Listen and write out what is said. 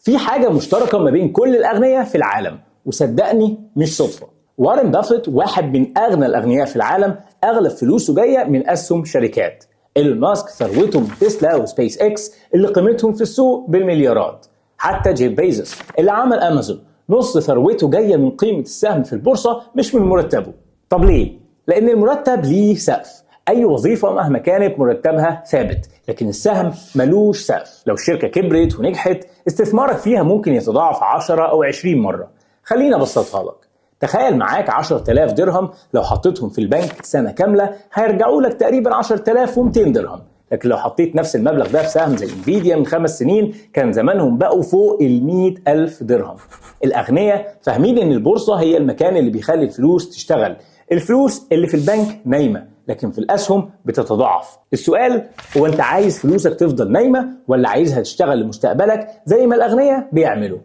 في حاجة مشتركة ما بين كل الأغنياء في العالم، وصدقني مش صدفة. وارن بافيت واحد من أغنى الأغنياء في العالم، أغلب فلوسه جاية من أسهم شركات. إيلون ماسك ثروته من تسلا وسبيس إكس اللي قيمتهم في السوق بالمليارات. حتى جيف بيزوس اللي عمل أمازون نص ثروته جاية من قيمة السهم في البورصة مش من مرتبه. طب ليه؟ لأن المرتب ليه سقف. أي وظيفة مهما كانت مرتبها ثابت، لكن السهم ملوش سقف. لو الشركة كبرت ونجحت استثمارك فيها ممكن يتضاعف 10 أو 20 مرة. خلينا أبسطها لك. تخيل معاك 10,000 درهم لو حطيتهم في البنك سنة كاملة هيرجعوا لك تقريبا 10,200 درهم. لكن لو حطيت نفس المبلغ ده في سهم زي انفيديا من 5 سنين كان زمانهم بقوا فوق 100,000 درهم. الأغنياء فاهمين إن البورصة هي المكان اللي بيخلي الفلوس تشتغل. الفلوس اللي في البنك نايمة لكن في الأسهم بتتضاعف. السؤال هو أنت عايز فلوسك تفضل نايمة ولا عايزها تشتغل لمستقبلك زي ما الأغنياء بيعملوا؟